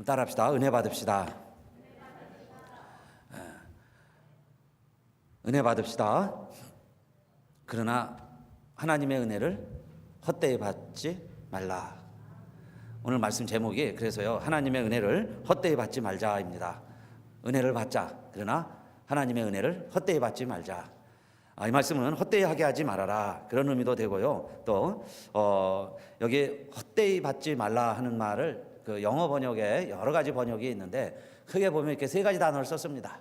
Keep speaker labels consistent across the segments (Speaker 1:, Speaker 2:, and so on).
Speaker 1: 따라합시다. 은혜 받읍시다. 은혜 받읍시다. 그러나 하나님의 은혜를 헛되이 받지 말라. 오늘 말씀 제목이 그래서요, 하나님의 은혜를 헛되이 받지 말자입니다. 은혜를 받자. 그러나 하나님의 은혜를 헛되이 받지 말자. 이 말씀은 헛되이 하게 하지 말아라, 그런 의미도 되고요. 또 여기 헛되이 받지 말라 하는 말을 그 영어 번역에 여러 가지 번역이 있는데 크게 보면 이렇게 세 가지 단어를 썼습니다.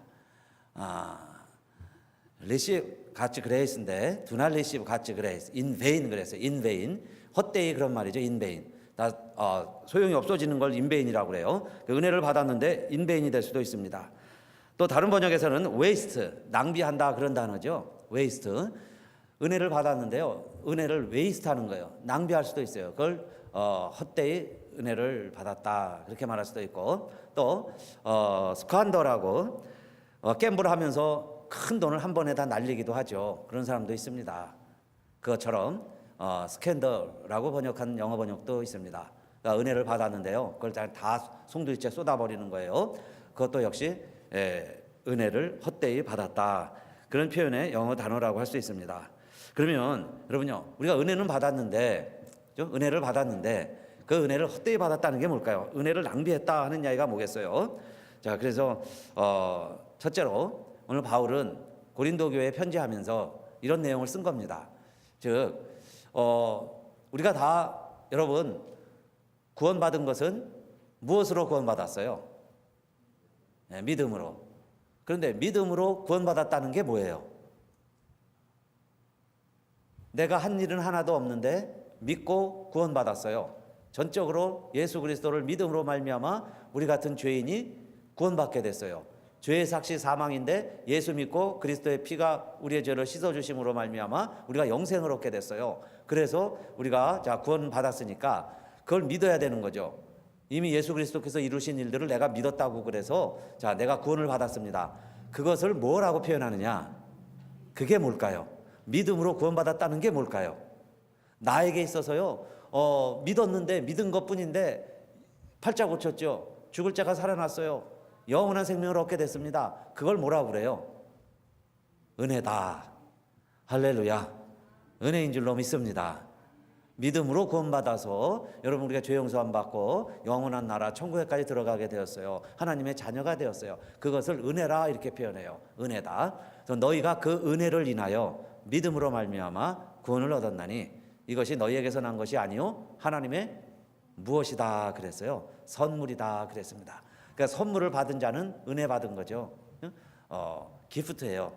Speaker 1: receive God's grace인데 do not receive God's grace in vain 그랬어요. in vain, 헛되이 그런 말이죠. in vain, 소용이 없어지는 걸 in vain이라고 그래요. 그 은혜를 받았는데 in vain이 될 수도 있습니다. 또 다른 번역에서는 waste, 낭비한다, 그런 단어죠. waste, 은혜를 받았는데요, 은혜를 waste하는 거예요. 낭비할 수도 있어요. 그걸 헛되이 은혜를 받았다, 그렇게 말할 수도 있고, 또 스칸더라고 갬블하면서 큰 돈을 한 번에 다 날리기도 하죠. 그런 사람도 있습니다. 그것처럼 스캔더라고 번역한 영어 번역도 있습니다. 그러니까 은혜를 받았는데요, 그걸 다 송두리째 쏟아버리는 거예요. 그것도 역시 은혜를 헛되이 받았다, 그런 표현의 영어 단어라고 할 수 있습니다. 그러면 여러분요, 우리가 은혜는 받았는데, 은혜를 받았는데 그 은혜를 헛되이 받았다는 게 뭘까요? 은혜를 낭비했다 하는 이야기가 뭐겠어요? 자, 그래서 첫째로 오늘 바울은 고린도 교회에 편지하면서 이런 내용을 쓴 겁니다. 즉 우리가 다, 여러분, 구원받은 것은 무엇으로 구원받았어요? 믿음으로. 그런데 믿음으로 구원받았다는 게 뭐예요? 내가 한 일은 하나도 없는데 믿고 구원받았어요. 전적으로 예수 그리스도를 믿음으로 말미암아 우리 같은 죄인이 구원받게 됐어요. 죄의 삭시 사망인데 예수 믿고 그리스도의 피가 우리의 죄를 씻어주심으로 말미암아 우리가 영생을 얻게 됐어요. 그래서 우리가 구원받았으니까 그걸 믿어야 되는 거죠. 이미 예수 그리스도께서 이루신 일들을 내가 믿었다고, 그래서 내가 구원을 받았습니다. 그것을 뭐라고 표현하느냐? 그게 뭘까요? 믿음으로 구원받았다는 게 뭘까요? 나에게 있어서요, 믿었는데, 믿은 것뿐인데 팔자 고쳤죠. 죽을 자가 살아났어요. 영원한 생명을 얻게 됐습니다. 그걸 뭐라고 그래요? 은혜다. 할렐루야. 은혜인 줄로 믿습니다. 믿음으로 구원받아서 여러분, 우리가 죄 용서함 받고 영원한 나라 천국에까지 들어가게 되었어요. 하나님의 자녀가 되었어요. 그것을 은혜라 이렇게 표현해요. 은혜다. 그래서 너희가 그 은혜를 인하여 믿음으로 말미암아 구원을 얻었나니 이것이 너희에게서 난 것이 아니요 하나님의 무엇이다 그랬어요. 선물이다 그랬습니다. 그러니까 선물을 받은 자는 은혜 받은 거죠. 기프트예요.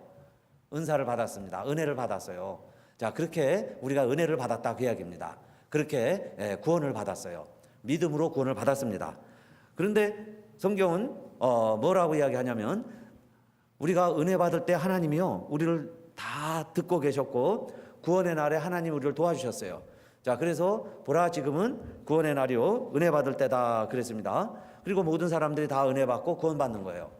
Speaker 1: 은사를 받았습니다. 은혜를 받았어요. 자, 그렇게 우리가 은혜를 받았다, 그 이야기입니다. 그렇게 구원을 받았어요. 믿음으로 구원을 받았습니다. 그런데 성경은 뭐라고 이야기하냐면, 우리가 은혜 받을 때 하나님이요, 우리를 다 듣고 계셨고 구원의 날에 하나님 우리를 도와주셨어요. 자, 그래서 보라, 지금은 구원의 날이요 은혜 받을 때다 그랬습니다. 그리고 모든 사람들이 다 은혜 받고 구원받는 거예요.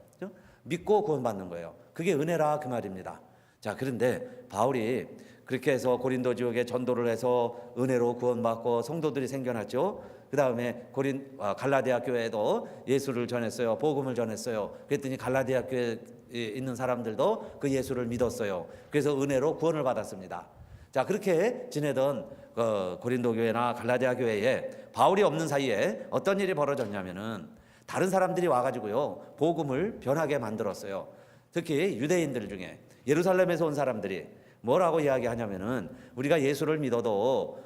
Speaker 1: 믿고 구원받는 거예요. 그게 은혜라, 그 말입니다. 자, 그런데 바울이 그렇게 해서 고린도 지역에 전도를 해서 은혜로 구원받고 성도들이 생겨났죠. 그 다음에 갈라디아 교회에도 예수를 전했어요. 복음을 전했어요. 그랬더니 갈라디아 교회에 있는 사람들도 그 예수를 믿었어요. 그래서 은혜로 구원을 받았습니다. 자, 그렇게 지내던 고린도 교회나 갈라디아 교회에 바울이 없는 사이에 어떤 일이 벌어졌냐면은, 다른 사람들이 와가지고요 복음을 변하게 만들었어요. 특히 유대인들 중에 예루살렘에서 온 사람들이 뭐라고 이야기하냐면은, 우리가 예수를 믿어도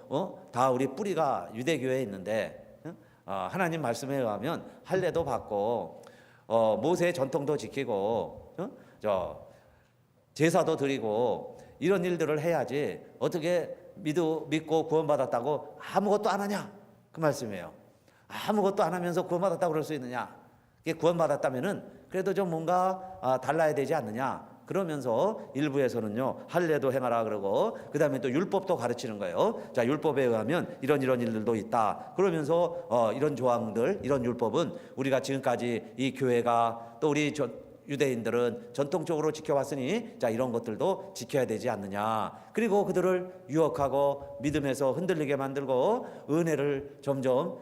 Speaker 1: 다 우리 뿌리가 유대교회에 있는데 하나님 말씀에 의하면 할례도 받고 모세의 전통도 지키고 제사도 드리고 이런 일들을 해야지 어떻게 믿고 구원받았다고 아무것도 안 하냐, 그 말씀이에요. 아무것도 안 하면서 구원받았다고 그럴 수 있느냐? 구원받았다면은 그래도 좀 뭔가 달라야 되지 않느냐? 그러면서 일부에서는요 할례도 행하라 그러고, 그 다음에 또 율법도 가르치는 거예요. 자, 율법에 의하면 이런 일들도 있다 그러면서 이런 조항들, 이런 율법은 우리가 지금까지 이 교회가 또 우리 유대인들은 전통적으로 지켜왔으니 자 이런 것들도 지켜야 되지 않느냐. 그리고 그들을 유혹하고 믿음에서 흔들리게 만들고 은혜를 점점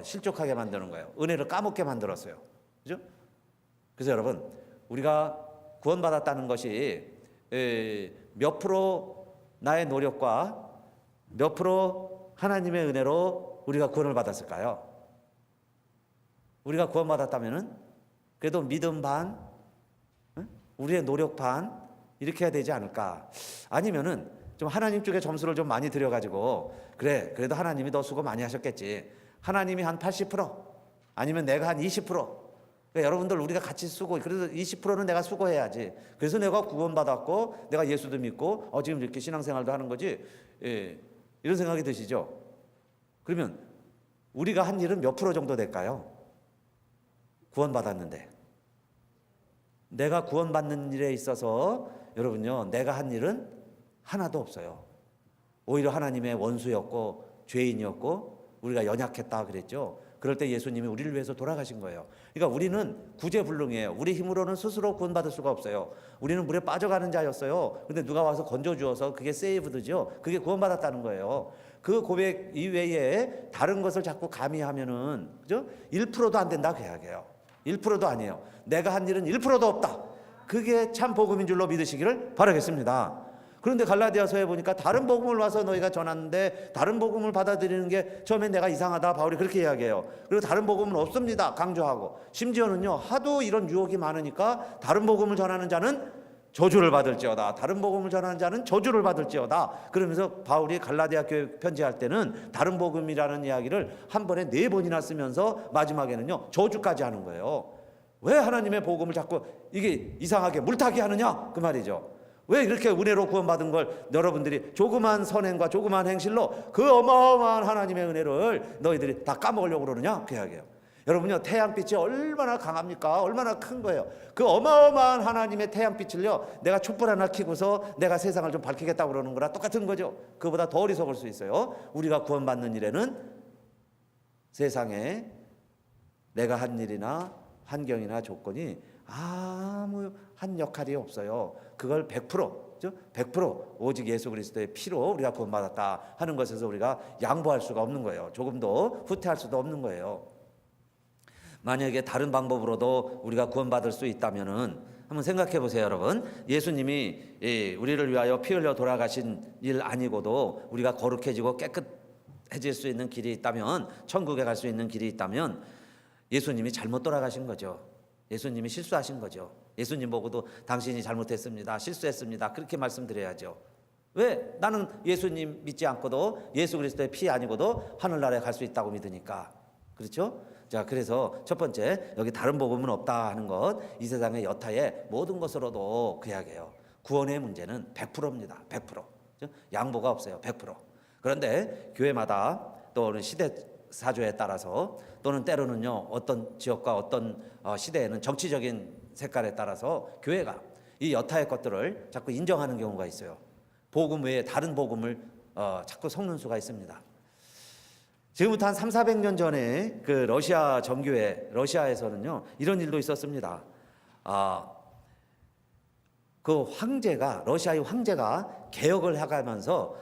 Speaker 1: 실족하게 만드는 거예요. 은혜를 까먹게 만들었어요. 그죠? 그래서 여러분 우리가 구원받았다는 것이 몇 프로 나의 노력과 몇 프로 하나님의 은혜로 우리가 구원을 받았을까요? 우리가 구원받았다면은 그래도 믿음 반, 우리의 노력 반 이렇게 해야 되지 않을까? 아니면은 좀 하나님 쪽에 점수를 좀 많이 들여가지고 그래 그래도 하나님이 더 수고 많이 하셨겠지. 하나님이 한 80% 아니면 내가 한 20%. 그러니까 여러분들 우리가 같이 쓰고 그래서 20%는 내가 수고해야지. 그래서 내가 구원받았고 내가 예수도 믿고 지금 이렇게 신앙생활도 하는 거지. 이런 생각이 드시죠? 그러면 우리가 한 일은 몇 프로 정도 될까요? 구원받았는데 내가 구원받는 일에 있어서 여러분요 내가 한 일은 하나도 없어요. 오히려 하나님의 원수였고 죄인이었고 우리가 연약했다 그랬죠. 그럴 때 예수님이 우리를 위해서 돌아가신 거예요. 그러니까 우리는 구제불능이에요. 우리 힘으로는 스스로 구원받을 수가 없어요. 우리는 물에 빠져가는 자였어요. 근데 누가 와서 건져주어서 그게 세이브드죠. 그게 구원받았다는 거예요. 그 고백 이외에 다른 것을 자꾸 가미하면은 그죠? 1%도 안 된다 그 이야기예요. 1%도 아니에요. 내가 한 일은 1%도 없다. 그게 참 복음인 줄로 믿으시기를 바라겠습니다. 그런데 갈라디아서에 보니까 다른 복음을 와서 너희가 전하는데 다른 복음을 받아들이는 게 처음엔 내가 이상하다 바울이 그렇게 이야기해요. 그리고 다른 복음은 없습니다 강조하고 심지어는요 하도 이런 유혹이 많으니까 다른 복음을 전하는 자는 저주를 받을지어다. 다른 복음을 전하는 자는 저주를 받을지어다. 그러면서 바울이 갈라디아 교회 편지할 때는 다른 복음이라는 이야기를 한 번에 4번이나 쓰면서 마지막에는요 저주까지 하는 거예요. 왜 하나님의 복음을 자꾸 이게 이상하게 물타기 하느냐 그 말이죠. 왜 이렇게 은혜로 구원받은 걸 여러분들이 조그만 선행과 조그만 행실로 그 어마어마한 하나님의 은혜를 너희들이 다 까먹으려고 그러느냐 그 이야기예요. 여러분요 태양빛이 얼마나 강합니까? 얼마나 큰 거예요. 그 어마어마한 하나님의 태양빛을요 내가 촛불 하나 켜고서 내가 세상을 좀 밝히겠다고 그러는 거랑 똑같은 거죠. 그보다 더 어리석을 수 있어요. 우리가 구원받는 일에는 세상에 내가 한 일이나 환경이나 조건이 아무 한 역할이 없어요. 그걸 100% 오직 예수 그리스도의 피로 우리가 구원받았다 하는 것에서 우리가 양보할 수가 없는 거예요. 조금도 후퇴할 수도 없는 거예요. 만약에 다른 방법으로도 우리가 구원받을 수 있다면은 한번 생각해 보세요, 여러분. 예수님이 우리를 위하여 피 흘려 돌아가신 일 아니고도 우리가 거룩해지고 깨끗해질 수 있는 길이 있다면, 천국에 갈 수 있는 길이 있다면 예수님이 잘못 돌아가신 거죠. 예수님이 실수하신 거죠. 예수님 보고도 당신이 잘못했습니다. 실수했습니다. 그렇게 말씀드려야죠. 왜? 나는 예수님 믿지 않고도 예수 그리스도의 피 아니고도 하늘나라에 갈 수 있다고 믿으니까. 그렇죠? 자, 그래서 첫 번째 여기 다른 복음은 없다 하는 것, 이 세상의 여타의 모든 것으로도 그 이야기예요. 구원의 문제는 100%입니다. 100%. 양보가 없어요. 100%. 그런데 교회마다 또 시대 사조에 따라서 또는 때로는요 어떤 지역과 어떤 시대에는 정치적인 색깔에 따라서 교회가 이 여타의 것들을 자꾸 인정하는 경우가 있어요. 복음 외에 다른 복음을 자꾸 섞는 수가 있습니다. 지금부터 한 300~400년 전에 그 러시아 정교회, 러시아에서는요 이런 일도 있었습니다. 그 황제가, 러시아의 황제가 개혁을 해가면서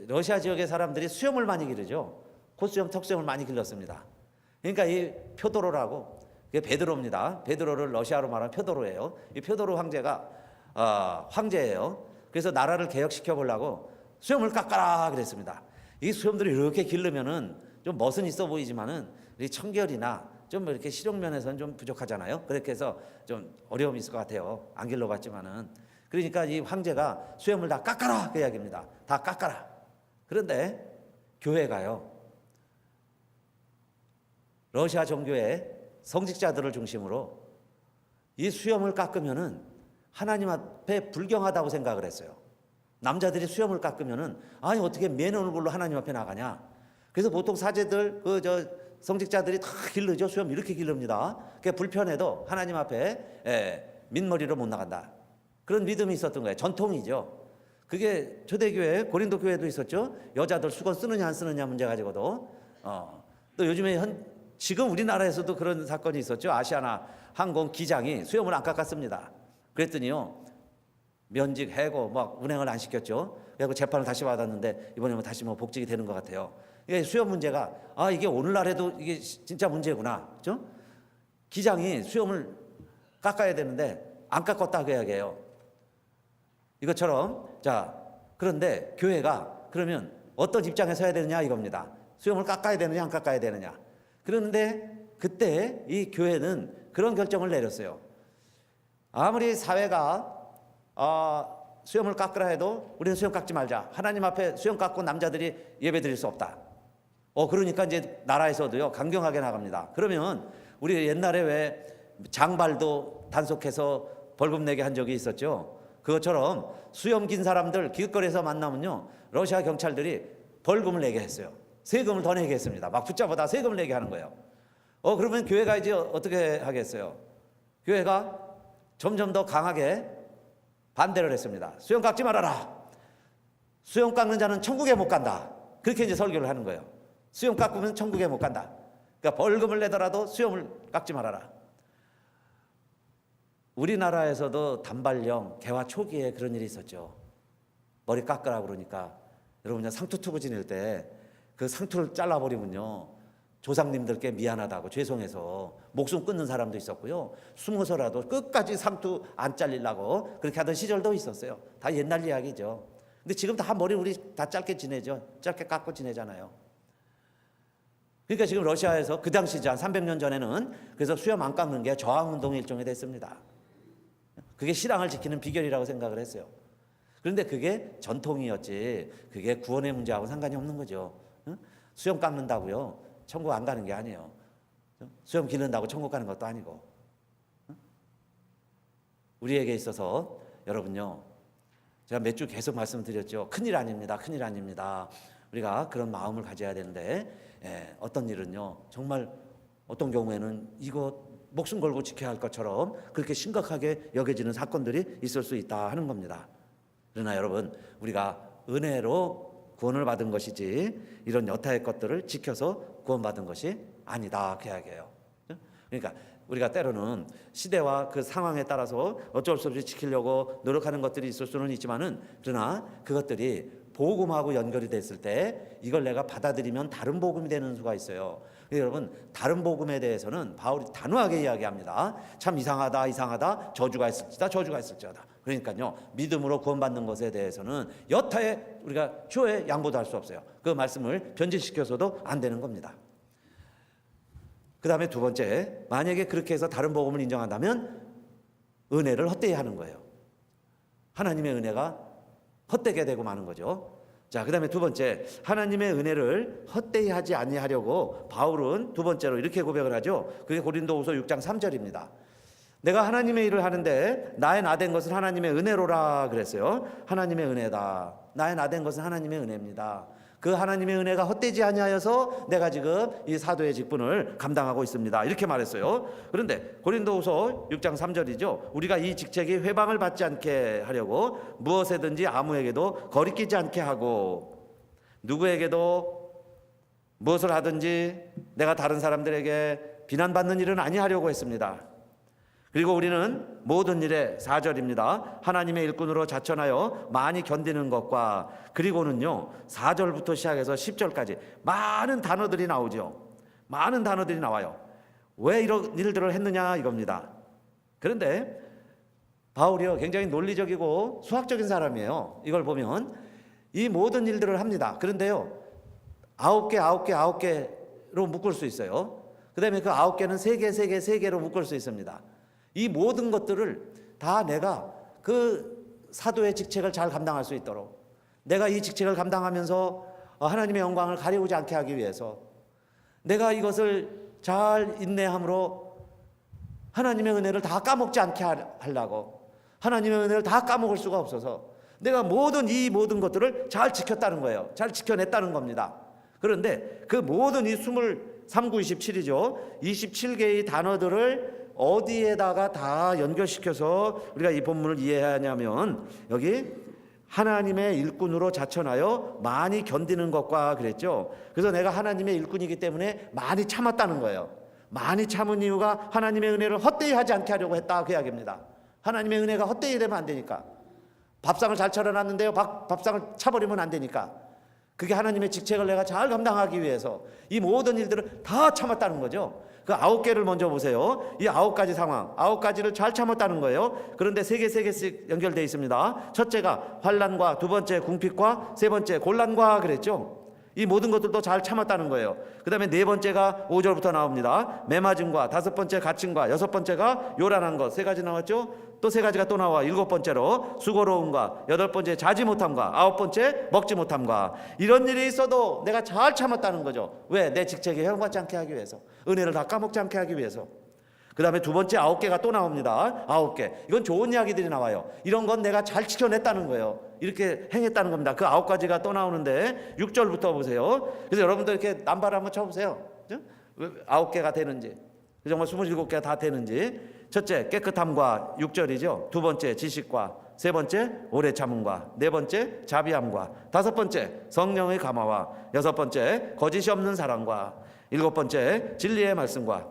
Speaker 1: 러시아 지역의 사람들이 수염을 많이 기르죠. 콧수염, 턱수염을 많이 길렀습니다. 그러니까 이 표도로라고, 그게 베드로입니다. 베드로를 러시아로 말하면 표도로예요. 이 표도로 황제가 황제예요. 그래서 나라를 개혁시켜 보려고 수염을 깎아라 그랬습니다. 이 수염들이 이렇게 기르면은 좀 멋은 있어 보이지만은 이 청결이나 좀 이렇게 실용면에서는 좀 부족하잖아요. 그렇게 해서 좀 어려움이 있을 것 같아요. 안 길러봤지만은. 그러니까 이 황제가 수염을 다 깎아라 그 이야기입니다. 다 깎아라. 그런데 교회가요 러시아 정교회 성직자들을 중심으로 이 수염을 깎으면은 하나님 앞에 불경하다고 생각을 했어요. 남자들이 수염을 깎으면은 아니 어떻게 맨 얼굴로 하나님 앞에 나가냐. 그래서 보통 사제들 성직자들이 다 기르죠. 수염 이렇게 기릅니다. 그게 불편해도 하나님 앞에 민머리로 못 나간다. 그런 믿음이 있었던 거예요. 전통이죠. 그게 초대교회 고린도 교회도 있었죠. 여자들 수건 쓰느냐 안 쓰느냐 문제 가지고도 또 요즘에 지금 우리나라에서도 그런 사건이 있었죠. 아시아나 항공 기장이 수염을 안 깎았습니다. 그랬더니요, 면직, 해고, 막 운행을 안 시켰죠. 그리고 재판을 다시 받았는데 이번에 뭐 다시 뭐 복직이 되는 것 같아요. 이게 수염 문제가 이게 오늘날에도 이게 진짜 문제구나, 그렇죠? 기장이 수염을 깎아야 되는데 안 깎았다고 이야기해요. 이것처럼 자, 그런데 교회가 그러면 어떤 입장에서 해야 되느냐 이겁니다. 수염을 깎아야 되느냐 안 깎아야 되느냐. 그런데 그때 이 교회는 그런 결정을 내렸어요. 아무리 사회가 수염을 깎으라 해도 우리는 수염 깎지 말자. 하나님 앞에 수염 깎고 남자들이 예배 드릴 수 없다. 그러니까 이제 나라에서도요, 강경하게 나갑니다. 그러면 우리 옛날에 왜 장발도 단속해서 벌금 내게 한 적이 있었죠. 그것처럼 수염 긴 사람들 길거리에서 만나면요, 러시아 경찰들이 벌금을 내게 했어요. 세금을 더 내게 했습니다. 막 붙잡아다 세금을 내게 하는 거예요. 그러면 교회가 이제 어떻게 하겠어요? 교회가 점점 더 강하게 반대를 했습니다. 수염 깎지 말아라. 수염 깎는 자는 천국에 못 간다. 그렇게 이제 설교를 하는 거예요. 수염 깎으면 천국에 못 간다. 그러니까 벌금을 내더라도 수염을 깎지 말아라. 우리나라에서도 단발령 개화 초기에 그런 일이 있었죠. 머리 깎으라 그러니까 여러분 상투 투구 지낼 때 그 상투를 잘라버리면요, 조상님들께 미안하다고 죄송해서 목숨 끊는 사람도 있었고요, 숨어서라도 끝까지 상투 안 잘리려고 그렇게 하던 시절도 있었어요. 다 옛날 이야기죠. 근데 지금 다 머리 우리 다 짧게 지내죠. 짧게 깎고 지내잖아요. 그러니까 지금 러시아에서 그 당시죠, 한 300년 전에는 그래서 수염 안 깎는 게 저항운동의 일종이 됐습니다. 그게 신앙을 지키는 비결이라고 생각을 했어요. 그런데 그게 전통이었지 그게 구원의 문제하고 상관이 없는 거죠. 수염 깎는다고요 천국 안 가는 게 아니에요. 수염 기른다고 천국 가는 것도 아니고. 우리에게 있어서 여러분요, 제가 몇 주 계속 말씀드렸죠. 큰일 아닙니다. 큰일 아닙니다. 우리가 그런 마음을 가져야 되는데 어떤 일은요, 정말 어떤 경우에는 이거 목숨 걸고 지켜야 할 것처럼 그렇게 심각하게 여겨지는 사건들이 있을 수 있다 하는 겁니다. 그러나 여러분, 우리가 은혜로 구원을 받은 것이지 이런 여타의 것들을 지켜서 구원받은 것이 아니다 그 이야기예요. 그러니까 우리가 때로는 시대와 그 상황에 따라서 어쩔 수 없이 지키려고 노력하는 것들이 있을 수는 있지만은, 그러나 그것들이 복음하고 연결이 됐을 때 이걸 내가 받아들이면 다른 복음이 되는 수가 있어요. 여러분, 다른 복음에 대해서는 바울이 단호하게 이야기합니다. 참 이상하다 저주가 있을지어다. 그러니까요, 믿음으로 구원받는 것에 대해서는 여타의 우리가 쇼에 양보도 할 수 없어요. 그 말씀을 변질시켜서도 안 되는 겁니다. 그 다음에 두 번째, 만약에 그렇게 해서 다른 복음을 인정한다면 은혜를 헛되이 하는 거예요. 하나님의 은혜가 헛되게 되고 마는 거죠. 자, 그 다음에 두 번째, 하나님의 은혜를 헛되이 하지 아니하려고 바울은 두 번째로 이렇게 고백을 하죠. 그게 고린도후서 6장 3절입니다. 내가 하나님의 일을 하는데 나의 나된 것은 하나님의 은혜로라 그랬어요. 하나님의 은혜다. 나의 나된 것은 하나님의 은혜입니다. 그 하나님의 은혜가 헛되지 아니하여서 내가 지금 이 사도의 직분을 감당하고 있습니다. 이렇게 말했어요. 그런데 고린도후서 6장 3절이죠. 우리가 이 직책이 회방을 받지 않게 하려고 무엇에든지 아무에게도 거리끼지 않게 하고 누구에게도 무엇을 하든지 내가 다른 사람들에게 비난받는 일은 아니하려고 했습니다. 그리고 우리는 모든 일에 4절입니다. 하나님의 일꾼으로 자천하여 많이 견디는 것과, 그리고는요 4절부터 시작해서 10절까지 많은 단어들이 나오죠. 많은 단어들이 나와요. 왜 이런 일들을 했느냐 이겁니다. 그런데 바울이요 굉장히 논리적이고 수학적인 사람이에요. 이걸 보면 이 모든 일들을 합니다. 그런데요 9개로 묶을 수 있어요. 그 다음에 그 9개는 3개로 묶을 수 있습니다. 이 모든 것들을 다 내가 그 사도의 직책을 잘 감당할 수 있도록, 내가 이 직책을 감당하면서 하나님의 영광을 가리우지 않게 하기 위해서, 내가 이것을 잘 인내함으로 하나님의 은혜를 다 까먹지 않게 하려고, 하나님의 은혜를 다 까먹을 수가 없어서 내가 이 모든 것들을 잘 지켰다는 거예요. 잘 지켜냈다는 겁니다. 그런데 그 모든 이 23, 9, 27이죠. 27개의 단어들을 어디에다가 다 연결시켜서 우리가 이 본문을 이해해야 하냐면, 여기 하나님의 일꾼으로 자천하여 많이 견디는 것과 그랬죠. 그래서 내가 하나님의 일꾼이기 때문에 많이 참았다는 거예요. 많이 참은 이유가 하나님의 은혜를 헛되이 하지 않게 하려고 했다, 그 이야기입니다. 하나님의 은혜가 헛되이 되면 안 되니까. 밥상을 잘 차려놨는데요, 밥상을 차버리면 안 되니까. 그게 하나님의 직책을 내가 잘 감당하기 위해서 이 모든 일들을 다 참았다는 거죠. 그 9개를 먼저 보세요. 이 9가지 상황, 9가지를 잘 참았다는 거예요. 그런데 3개씩 연결되어 있습니다. 첫째가 환난과, 두 번째 궁핍과, 세 번째 곤란과 그랬죠. 이 모든 것들도 잘 참았다는 거예요. 그 다음에 네 번째가 5절부터 나옵니다. 매맞음과, 다섯 번째 갇힘과, 여섯 번째가 요란한 것, 3가지 나왔죠. 또 3가지가 또 나와. 7번째로 수고로움과, 8번째 자지 못함과, 9번째 먹지 못함과. 이런 일이 있어도 내가 잘 참았다는 거죠. 왜? 내 직책에 해당받지 않게 하기 위해서, 은혜를 다 까먹지 않게 하기 위해서. 그 다음에 두 번째 9개가 또 나옵니다. 9개. 이건 좋은 이야기들이 나와요. 이런 건 내가 잘 지켜냈다는 거예요. 이렇게 행했다는 겁니다. 그 9가지가 또 나오는데 6절부터 보세요. 그래서 여러분들 이렇게 남발을 한번 쳐보세요. 9개가 되는지, 정말 27개가 다 되는지. 첫째 깨끗함과 6절이죠. 두 번째 지식과, 세 번째 오래 참음과, 네 번째 자비함과, 다섯 번째 성령의 감화와, 여섯 번째 거짓이 없는 사랑과, 일곱 번째 진리의 말씀과,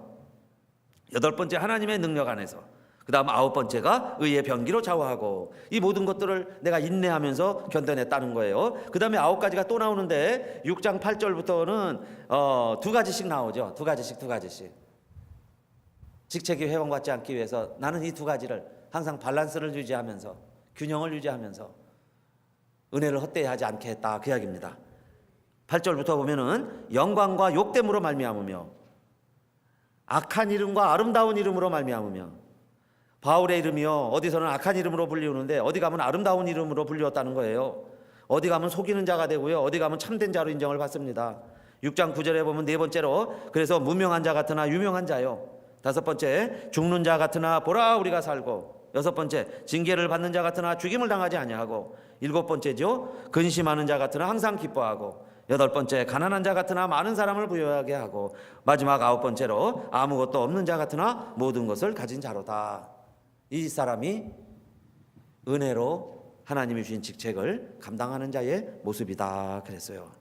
Speaker 1: 여덟 번째 하나님의 능력 안에서, 그 다음 9번째가 의의 병기로 좌우하고. 이 모든 것들을 내가 인내하면서 견뎌냈다는 거예요. 그 다음에 9가지가 또 나오는데 6장 8절부터는 2가지씩 나오죠. 2가지씩. 직책이 회방받지 않기 위해서 나는 이 2가지를 항상 밸런스를 유지하면서, 균형을 유지하면서 은혜를 헛되이 하지 않게 했다, 그 이야기입니다. 8절부터 보면은 영광과 욕됨으로 말미암으며, 악한 이름과 아름다운 이름으로 말미암으며. 바울의 이름이요, 어디서는 악한 이름으로 불리우는데 어디 가면 아름다운 이름으로 불리웠다는 거예요. 어디 가면 속이는 자가 되고요, 어디 가면 참된 자로 인정을 받습니다. 6장 9절에 보면 네 번째로, 그래서 무명한 자 같으나 유명한 자요. 다섯 번째 죽는 자 같으나 보라 우리가 살고. 여섯 번째 징계를 받는 자 같으나 죽임을 당하지 아니하고. 일곱 번째죠, 근심하는 자 같으나 항상 기뻐하고. 여덟 번째 가난한 자 같으나 많은 사람을 부유하게 하고. 마지막 9번째로 아무것도 없는 자 같으나 모든 것을 가진 자로다. 이 사람이 은혜로 하나님이 주신 직책을 감당하는 자의 모습이다 그랬어요.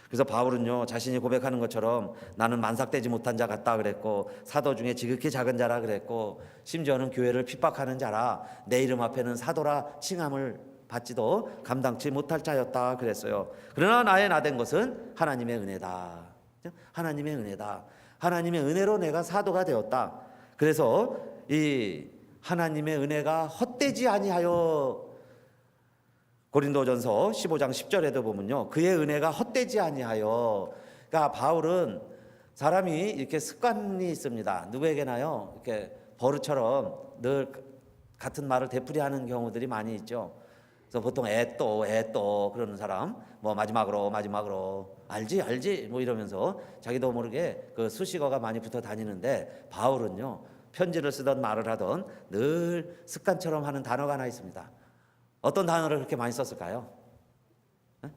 Speaker 1: 그래서 바울은요, 자신이 고백하는 것처럼 나는 만삭되지 못한 자 같다 그랬고, 사도 중에 지극히 작은 자라 그랬고, 심지어는 교회를 핍박하는 자라 내 이름 앞에는 사도라 칭함을 받지도 감당치 못할 자였다 그랬어요. 그러나 나의 나된 것은 하나님의 은혜다. 하나님의 은혜다. 하나님의 은혜로 내가 사도가 되었다. 그래서 이 하나님의 은혜가 헛되지 아니하여, 고린도전서 15장 10절에도 보면요, 그의 은혜가 헛되지 아니하여. 그러니까 바울은 사람이 이렇게 습관이 있습니다. 누구에게나요, 이렇게 버릇처럼 늘 같은 말을 되풀이하는 경우들이 많이 있죠. 그래서 보통 또 그러는 사람, 뭐 마지막으로 알지 뭐 이러면서 자기도 모르게 그 수식어가 많이 붙어 다니는데, 바울은요, 편지를 쓰던 말을 하던 늘 습관처럼 하는 단어가 하나 있습니다. 어떤 단어를 그렇게 많이 썼을까요?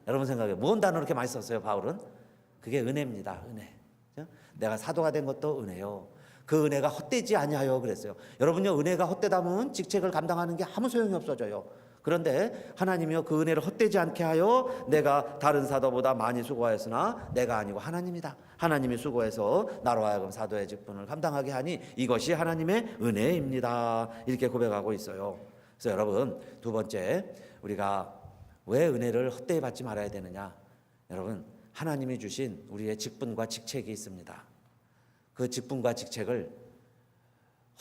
Speaker 1: 여러분 생각에 무슨 단어를 그렇게 많이 썼어요, 바울은? 그게 은혜입니다. 은혜. 내가 사도가 된 것도 은혜요. 그 은혜가 헛되지 아니하여 그랬어요. 여러분요, 은혜가 헛되다면 직책을 감당하는 게 아무 소용이 없어져요. 그런데 하나님이요, 그 은혜를 헛되지 않게 하여 내가 다른 사도보다 많이 수고하였으나 내가 아니고 하나님이다. 하나님이 수고해서 나로 하여금 사도의 직분을 감당하게 하니 이것이 하나님의 은혜입니다. 이렇게 고백하고 있어요. 그래서 여러분, 두 번째, 우리가 왜 은혜를 헛되이 받지 말아야 되느냐? 여러분, 하나님이 주신 우리의 직분과 직책이 있습니다. 그 직분과 직책을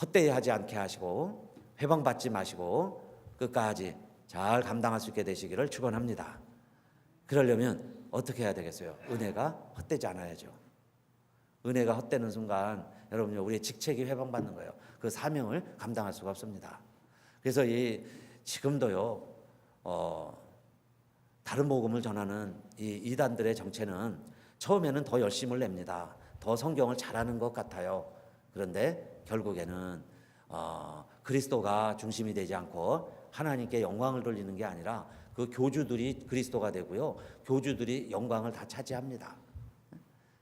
Speaker 1: 헛되이 하지 않게 하시고 회방받지 마시고 끝까지 잘 감당할 수 있게 되시기를 축원합니다. 그러려면 어떻게 해야 되겠어요? 은혜가 헛되지 않아야죠. 은혜가 헛되는 순간 여러분요, 우리의 직책이 회방받는 거예요. 그 사명을 감당할 수가 없습니다. 그래서 지금도요, 다른 복음을 전하는 이 이단들의 정체는 처음에는 더 열심을 냅니다. 더 성경을 잘하는 것 같아요. 그런데 결국에는 그리스도가 중심이 되지 않고 하나님께 영광을 돌리는 게 아니라 그 교주들이 그리스도가 되고요, 교주들이 영광을 다 차지합니다.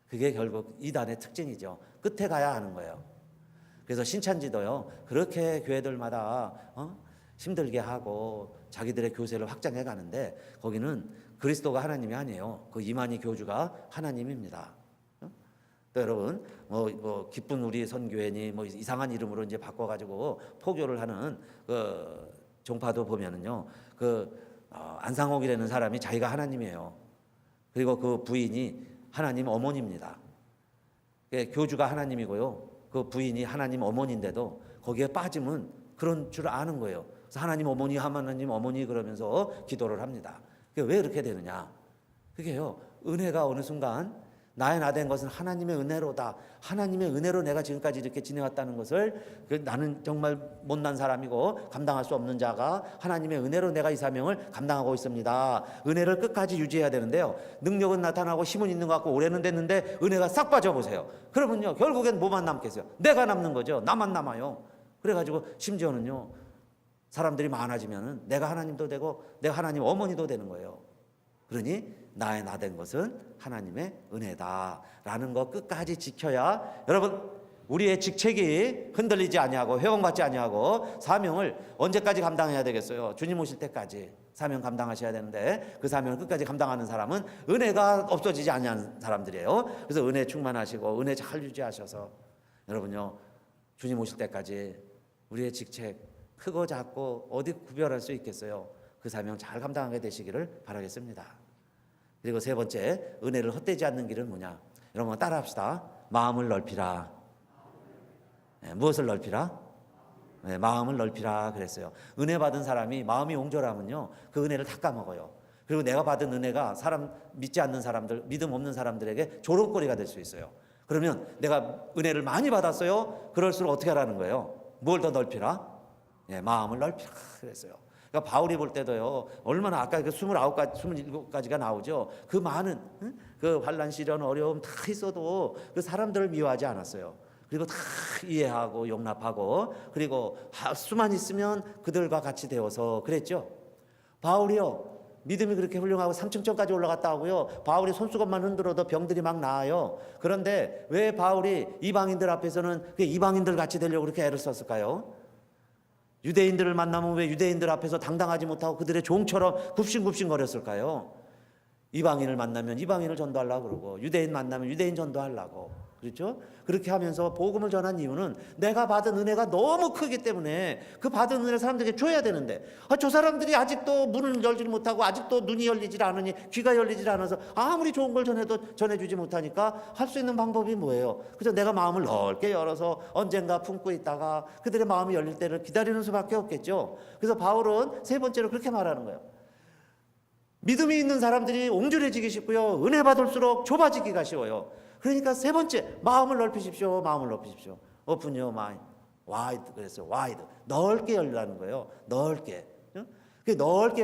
Speaker 1: 그게 결국 이단의 특징이죠. 끝에 가야 하는 거예요. 그래서 신천지도요, 그렇게 교회들마다 힘들게 하고 자기들의 교세를 확장해 가는데 거기는 그리스도가 하나님이 아니에요. 그 이만희 교주가 하나님입니다. 또 여러분 뭐 기쁜 우리 선교회니 뭐 이상한 이름으로 이제 바꿔가지고 포교를 하는 그 종파도 보면은요 안상옥이라는 사람이 자기가 하나님이에요. 그리고 그 부인이 하나님 어머니입니다. 교주가 하나님이고요. 그 부인이 하나님 어머니인데도 거기에 빠지면 그런 줄 아는 거예요. 그래서 하나님 어머니 그러면서 기도를 합니다. 그게 왜 이렇게 되느냐? 그게요. 은혜가 어느 순간 나의 나 된 것은 하나님의 은혜로다. 하나님의 은혜로 내가 지금까지 이렇게 지내왔다는 것을 나는 정말 못난 사람이고 감당할 수 없는 자가 하나님의 은혜로 내가 이 사명을 감당하고 있습니다. 은혜를 끝까지 유지해야 되는데요. 능력은 나타나고 힘은 있는 것 같고 오래는 됐는데 은혜가 싹 빠져보세요. 그러면요 결국엔 뭐만 남겠어요? 내가 남는 거죠. 나만 남아요. 그래가지고 심지어는요 사람들이 많아지면은 내가 하나님도 되고 내가 하나님 어머니도 되는 거예요. 그러니 나의 나 된 것은 하나님의 은혜다라는 거 끝까지 지켜야 여러분 우리의 직책이 흔들리지 아니하고 회복받지 아니하고 사명을 언제까지 감당해야 되겠어요? 주님 오실 때까지 사명 감당하셔야 되는데 그 사명을 끝까지 감당하는 사람은 은혜가 없어지지 아니하는 사람들이에요. 그래서 은혜 충만하시고 은혜 잘 유지하셔서 여러분요 주님 오실 때까지 우리의 직책 크고 작고 어디 구별할 수 있겠어요? 그 사명 잘 감당하게 되시기를 바라겠습니다. 그리고 세 번째 은혜를 헛되지 않는 길은 뭐냐? 여러분 따라합시다. 마음을 넓히라. 무엇을 넓히라? 마음을 넓히라 그랬어요. 은혜 받은 사람이 마음이 옹졸하면요 그 은혜를 다 까먹어요. 그리고 내가 받은 은혜가 사람 믿지 않는 사람들 믿음 없는 사람들에게 조롱거리가 될 수 있어요. 그러면 내가 은혜를 많이 받았어요. 그럴수록 어떻게 하라는 거예요? 뭘 더 넓히라? 마음을 넓히라 그랬어요. 그러니까 바울이 볼 때도요 얼마나 아까 그 29가지 27가지가 나오죠. 그 많은 그 환난 시련 어려움 다 있어도 그 사람들을 미워하지 않았어요. 그리고 다 이해하고 용납하고 그리고 수만 있으면 그들과 같이 되어서 그랬죠. 바울이요 믿음이 그렇게 훌륭하고 삼층천까지 올라갔다 하고요 바울이 손수건만 흔들어도 병들이 막 나아요. 그런데 왜 바울이 이방인들 앞에서는 이방인들 같이 되려고 그렇게 애를 썼을까요? 유대인들을 만나면 왜 유대인들 앞에서 당당하지 못하고 그들의 종처럼 굽신굽신거렸을까요? 이방인을 만나면 이방인을 전도하려고 그러고 유대인 만나면 유대인 전도하려고 그렇죠? 그렇게 하면서 복음을 전한 이유는 내가 받은 은혜가 너무 크기 때문에 그 받은 은혜를 사람들에게 줘야 되는데 저 사람들이 아직도 문을 열지 못하고 아직도 눈이 열리질 않으니 귀가 열리질 않아서 아무리 좋은 걸 전해도 전해주지 못하니까 할 수 있는 방법이 뭐예요? 그래서 내가 마음을 넓게 열어서 언젠가 품고 있다가 그들의 마음이 열릴 때를 기다리는 수밖에 없겠죠. 그래서 바울은 세 번째로 그렇게 말하는 거예요. 믿음이 있는 사람들이 옹졸해지기 쉽고요 은혜 받을수록 좁아지기가 쉬워요. 그러니까 세 번째 마음을 넓히십시오. 마음을 넓히십시오. Open your mind wide 그랬어요. wide 넓게 열라는 거예요. 넓게 넓게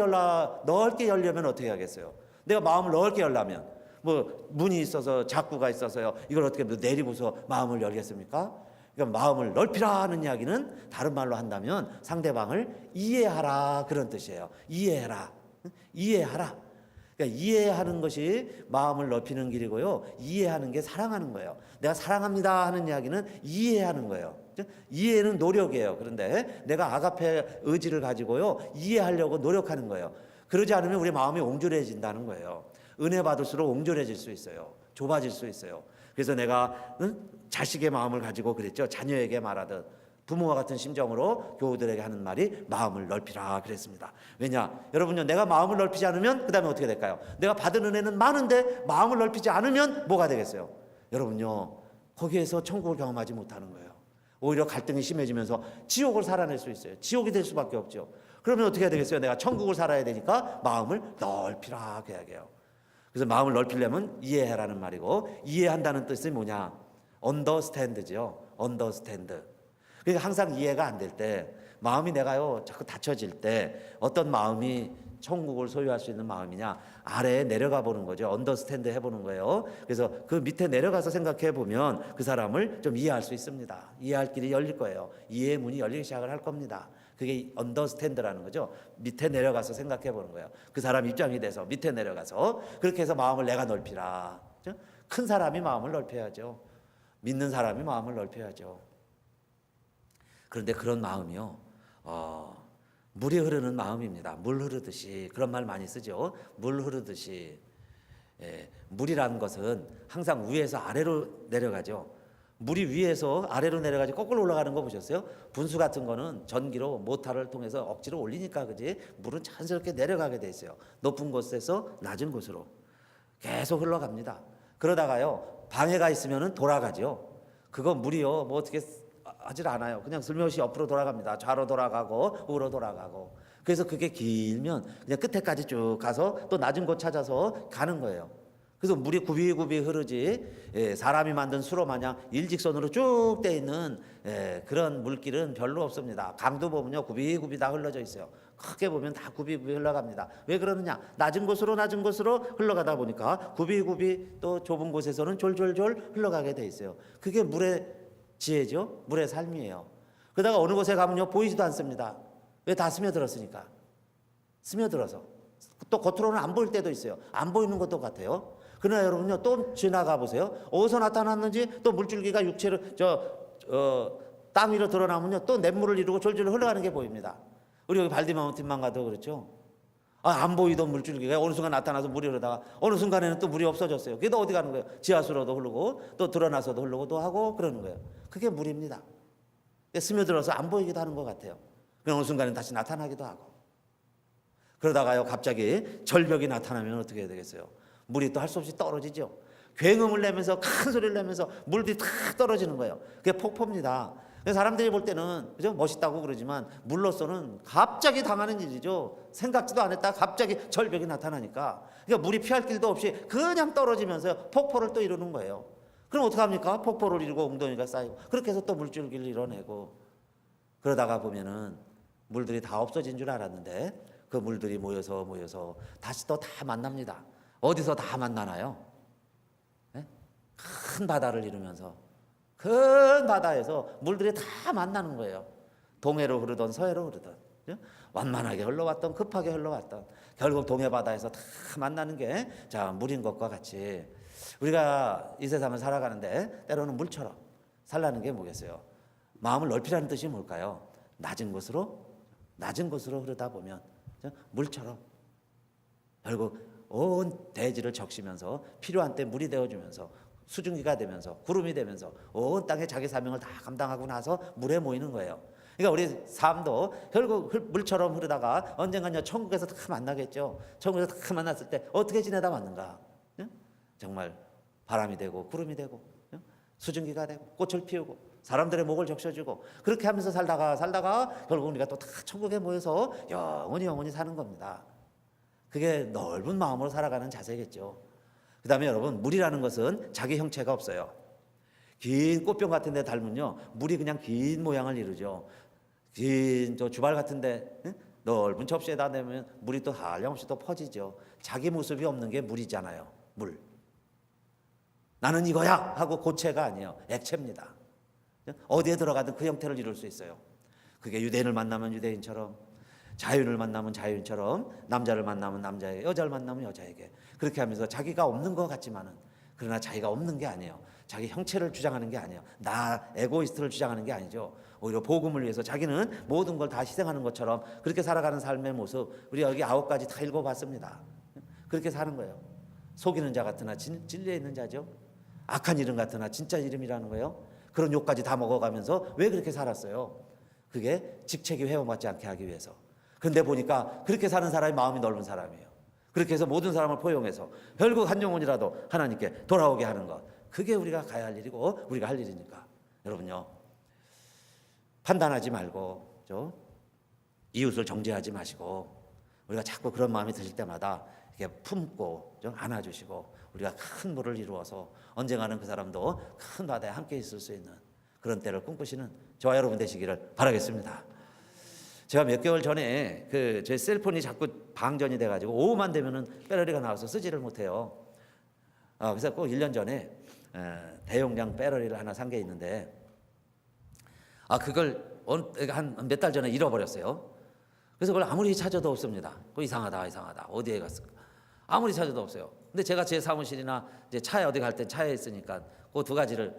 Speaker 1: 열려면 어떻게 하겠어요? 내가 마음을 넓게 열려면 뭐 문이 있어서 작구가 있어서요 이걸 어떻게 내리고서 마음을 열겠습니까? 그러니까 마음을 넓히라 하는 이야기는 다른 말로 한다면 상대방을 이해하라 그런 뜻이에요. 이해하라. 그러니까 이해하는 것이 마음을 넓히는 길이고요. 이해하는 게 사랑하는 거예요. 내가 사랑합니다 하는 이야기는 이해하는 거예요. 이해는 노력이에요. 그런데 내가 아가페 의지를 가지고요. 이해하려고 노력하는 거예요. 그러지 않으면 우리 마음이 옹졸해진다는 거예요. 은혜 받을수록 옹졸해질 수 있어요. 좁아질 수 있어요. 그래서 내가 자식의 마음을 가지고 그랬죠. 자녀에게 말하듯 부모와 같은 심정으로 교우들에게 하는 말이 마음을 넓히라 그랬습니다. 왜냐? 여러분요 내가 마음을 넓히지 않으면 그 다음에 어떻게 될까요? 내가 받은 은혜는 많은데 마음을 넓히지 않으면 뭐가 되겠어요? 여러분요 거기에서 천국을 경험하지 못하는 거예요. 오히려 갈등이 심해지면서 지옥을 살아낼 수 있어요. 지옥이 될 수밖에 없죠. 그러면 어떻게 해야 되겠어요? 내가 천국을 살아야 되니까 마음을 넓히라 그 이야기예요. 그래서 마음을 넓히려면 이해해라는 말이고 이해한다는 뜻이 뭐냐? understand죠. understand. 그러니까 항상 이해가 안 될 때 마음이 내가요 자꾸 닫혀질 때 어떤 마음이 천국을 소유할 수 있는 마음이냐 아래에 내려가 보는 거죠. 언더스탠드 해보는 거예요. 그래서 그 밑에 내려가서 생각해 보면 그 사람을 좀 이해할 수 있습니다. 이해할 길이 열릴 거예요. 이해의 문이 열리기 시작을 할 겁니다. 그게 언더스탠드라는 거죠. 밑에 내려가서 생각해 보는 거예요. 그 사람 입장이 돼서 밑에 내려가서 그렇게 해서 마음을 내가 넓히라. 큰 사람이 마음을 넓혀야죠. 믿는 사람이 마음을 넓혀야죠. 그런데 그런 마음이요 물이 흐르는 마음입니다. 물 흐르듯이, 그런 말 많이 쓰죠. 물 흐르듯이. 물이라는 것은 항상 위에서 아래로 내려가죠. 물이 위에서 아래로 내려가지 거꾸로 올라가는 거 보셨어요? 분수 같은 거는 전기로 모터를 통해서 억지로 올리니까 그지? 물은 자연스럽게 내려가게 돼 있어요. 높은 곳에서 낮은 곳으로 계속 흘러갑니다. 그러다가요 방해가 있으면은 돌아가죠. 그거 물이요 뭐 어떻게 하질 않아요. 그냥 슬며시 옆으로 돌아갑니다. 좌로 돌아가고 우로 돌아가고. 그래서 그게 길면 그냥 끝에까지 쭉 가서 또 낮은 곳 찾아서 가는 거예요. 그래서 물이 굽이굽이 흐르지 사람이 만든 수로 마냥 일직선으로 쭉 돼 있는 그런 물길은 별로 없습니다. 강도 보면요 굽이굽이 다 흘러져 있어요. 크게 보면 다 굽이굽이 흘러갑니다. 왜 그러느냐? 낮은 곳으로 흘러가다 보니까 굽이굽이 또 좁은 곳에서는 졸졸졸 흘러가게 돼 있어요. 그게 물의 지혜죠. 물의 삶이에요. 그러다가 어느 곳에 가면요 보이지도 않습니다. 왜? 다 스며들었으니까. 스며들어서 또 겉으로는 안 보일 때도 있어요. 안 보이는 것도 같아요. 그러나 여러분요 또 지나가 보세요. 어디서 나타났는지 또 물줄기가 육체를 땅 위로 드러나면요 또 냇물을 이루고 졸졸 흘러가는 게 보입니다. 우리 여기 발디마운틴만 가도 그렇죠. 안 보이던 물줄기가 어느 순간 나타나서 물이 흐르다가 어느 순간에는 또 물이 없어졌어요. 그게 또 어디 가는 거예요? 지하수로도 흐르고 또 드러나서도 흐르고도 하고 그러는 거예요. 그게 물입니다. 스며들어서 안 보이기도 하는 것 같아요. 그냥 어느 순간에 다시 나타나기도 하고. 그러다가요 갑자기 절벽이 나타나면 어떻게 해야 되겠어요? 물이 또 할 수 없이 떨어지죠. 굉음을 내면서 큰 소리를 내면서 물들이 탁 떨어지는 거예요. 그게 폭포입니다. 사람들이 볼 때는 그죠? 멋있다고 그러지만 물로서는 갑자기 당하는 일이죠. 생각지도 않았다 갑자기 절벽이 나타나니까. 그러니까 물이 피할 길도 없이 그냥 떨어지면서 폭포를 또 이루는 거예요. 그럼 어떡합니까? 폭포를 이루고 웅덩이가 쌓이고 그렇게 해서 또 물줄기를 이뤄내고 그러다가 보면은 물들이 다 없어진 줄 알았는데 그 물들이 모여서 다시 또 다 만납니다. 어디서 다 만나나요? 네? 큰 바다를 이루면서 큰 바다에서 물들이 다 만나는 거예요. 동해로 흐르던 서해로 흐르던 완만하게 흘러왔던 급하게 흘러왔던 결국 동해 바다에서 다 만나는 게 자 물인 것과 같이 우리가 이 세상을 살아가는데 때로는 물처럼 살라는 게 뭐겠어요? 마음을 넓히라는 뜻이 뭘까요? 낮은 곳으로 흐르다 보면 물처럼 결국 온 대지를 적시면서 필요한 때 물이 되어주면서 수증기가 되면서 구름이 되면서 온 땅에 자기 사명을 다 감당하고 나서 물에 모이는 거예요. 그러니까 우리 삶도 결국 물처럼 흐르다가 언젠가는 천국에서 다 만나겠죠. 천국에서 다 만났을 때 어떻게 지내다 왔는가? 정말 바람이 되고 구름이 되고 수증기가 되고 꽃을 피우고 사람들의 목을 적셔주고 그렇게 하면서 살다가 결국 우리가 또 다 천국에 모여서 영원히 사는 겁니다. 그게 넓은 마음으로 살아가는 자세겠죠. 그 다음에 여러분 물이라는 것은 자기 형체가 없어요. 긴 꽃병 같은 데 닮은요 물이 그냥 긴 모양을 이루죠. 긴 저 주발 같은 데 넓은 접시에다 내면 물이 또 한량없이 또 퍼지죠. 자기 모습이 없는 게 물이잖아요. 물. 나는 이거야 하고 고체가 아니에요. 액체입니다. 어디에 들어가든 그 형태를 이룰 수 있어요. 그게 유대인을 만나면 유대인처럼 자유인을 만나면 자유인처럼 남자를 만나면 남자에게 여자를 만나면 여자에게 그렇게 하면서 자기가 없는 것 같지만은 그러나 자기가 없는 게 아니에요. 자기 형체를 주장하는 게 아니에요. 나 에고이스트를 주장하는 게 아니죠. 오히려 복음을 위해서 자기는 모든 걸 다 희생하는 것처럼 그렇게 살아가는 삶의 모습 우리 여기 9가지 다 읽어봤습니다. 그렇게 사는 거예요. 속이는 자 같으나 진리에 있는 자죠. 악한 이름 같으나 진짜 이름이라는 거예요. 그런 욕까지 다 먹어가면서 왜 그렇게 살았어요? 그게 직책이 회원받지 않게 하기 위해서. 그런데 보니까 그렇게 사는 사람이 마음이 넓은 사람이에요. 그렇게 해서 모든 사람을 포용해서 결국 한 영혼이라도 하나님께 돌아오게 하는 것. 그게 우리가 가야 할 일이고 우리가 할 일이니까. 여러분요. 판단하지 말고 이웃을 정죄하지 마시고 우리가 자꾸 그런 마음이 드실 때마다 이렇게 품고 좀 안아주시고 우리가 큰 물을 이루어서 언젠가는 그 사람도 큰 바다에 함께 있을 수 있는 그런 때를 꿈꾸시는 저와 여러분 되시기를 바라겠습니다. 제가 몇 개월 전에 제 셀폰이 자꾸 방전이 돼가지고 오후만 되면은 배터리가 나와서 쓰지를 못해요. 그래서 꼭 1년 전에 대용량 배터리를 하나 산 게 있는데 그걸 한 몇 달 전에 잃어버렸어요. 그래서 그걸 아무리 찾아도 없습니다. 이상하다 어디에 갔을까? 아무리 찾아도 없어요. 근데 제가 제 사무실이나 이제 차에 어디 갈 때 차에 있으니까 그 두 가지를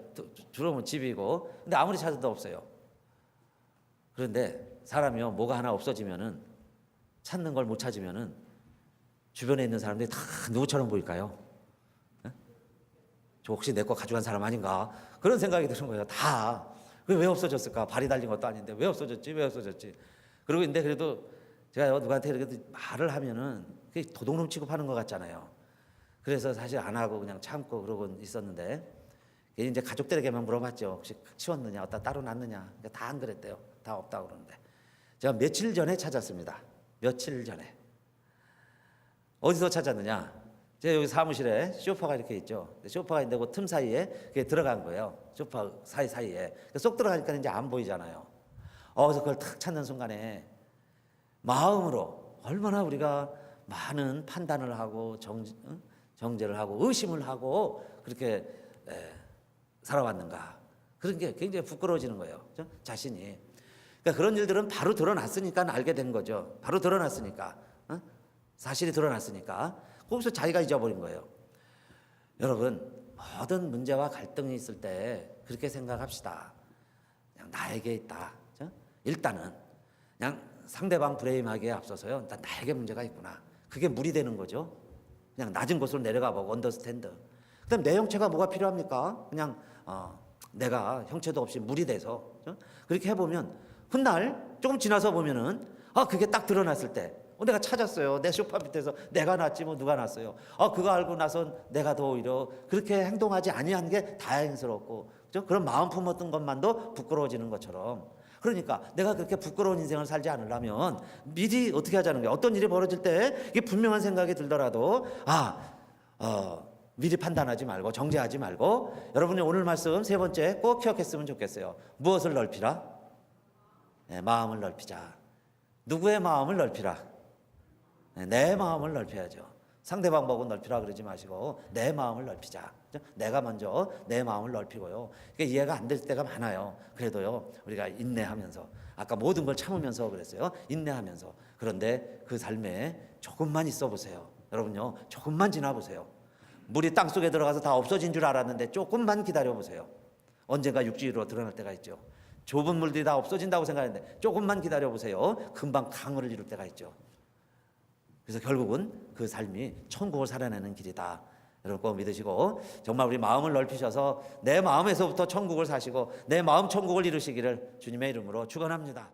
Speaker 1: 주로 집이고 근데 아무리 찾아도 없어요. 그런데 사람이요 뭐가 하나 없어지면은 찾는 걸 못 찾으면은 주변에 있는 사람들이 다 누구처럼 보일까요? 예? 저 혹시 내 거 가져간 사람 아닌가? 그런 생각이 드는 거예요. 다. 왜 없어졌을까? 발이 달린 것도 아닌데 왜 없어졌지? 왜 없어졌지? 그러고 있는데 그래도 제가 누구한테 이렇게 말을 하면은 그게 도둑놈 취급하는 것 같잖아요. 그래서 사실 안 하고 그냥 참고 그러고 있었는데 이제 가족들에게만 물어봤죠. 혹시 치웠느냐, 어디다 따로 놨느냐. 다 안 그랬대요. 다 없다고 그러는데 제가 며칠 전에 찾았습니다. 며칠 전에 어디서 찾았느냐? 제가 여기 사무실에 소파가 이렇게 있죠. 소파가 있는데 그 틈 사이에 그게 들어간 거예요. 소파 사이에 쏙 들어가니까 이제 안 보이잖아요. 그래서 그걸 탁 찾는 순간에 마음으로 얼마나 우리가 많은 판단을 하고 정죄를 하고 의심을 하고 그렇게 살아왔는가. 그런 게 굉장히 부끄러워지는 거예요. 자신이. 그러니까 그런 일들은 바로 드러났으니까 알게 된 거죠. 바로 드러났으니까. 사실이 드러났으니까. 거기서 자기가 잊어버린 거예요. 여러분, 모든 문제와 갈등이 있을 때 그렇게 생각합시다. 그냥 나에게 있다. 일단은 그냥 상대방 브레임하기에 앞서서요. 일단 나에게 문제가 있구나. 그게 물이 되는 거죠. 그냥 낮은 곳으로 내려가 보고 언더스탠드. 그다음 내 형체가 뭐가 필요합니까? 그냥 내가 형체도 없이 물이 돼서 그렇게 해보면 훗날 조금 지나서 보면은 그게 딱 드러났을 때 내가 찾았어요. 내 소파 밑에서 내가 놨지 뭐 누가 놨어요. 그거 알고 나선 내가 더 오히려 그렇게 행동하지 아니한 게 다행스럽고 그런 마음 품었던 것만도 부끄러워지는 것처럼. 그러니까 내가 그렇게 부끄러운 인생을 살지 않으려면 미리 어떻게 하자는 거예요. 어떤 일이 벌어질 때 이게 분명한 생각이 들더라도 미리 판단하지 말고 정죄하지 말고 여러분이 오늘 말씀 세 번째 꼭 기억했으면 좋겠어요. 무엇을 넓히라? 네, 마음을 넓히자. 누구의 마음을 넓히라? 네, 내 마음을 넓혀야죠. 상대방 보고 넓히라 그러지 마시고 내 마음을 넓히자. 내가 먼저 내 마음을 넓히고요. 그게 이해가 안 될 때가 많아요. 그래도요 우리가 인내하면서 아까 모든 걸 참으면서 그랬어요. 인내하면서. 그런데 그 삶에 조금만 있어 보세요. 여러분요 조금만 지나 보세요. 물이 땅속에 들어가서 다 없어진 줄 알았는데 조금만 기다려 보세요. 언젠가 육지로 드러날 때가 있죠. 좁은 물들이 다 없어진다고 생각했는데 조금만 기다려 보세요. 금방 강을 이룰 때가 있죠. 그래서 결국은 그 삶이 천국을 살아내는 길이다. 여러분 꼭 믿으시고 정말 우리 마음을 넓히셔서 내 마음에서부터 천국을 사시고 내 마음 천국을 이루시기를 주님의 이름으로 축원합니다.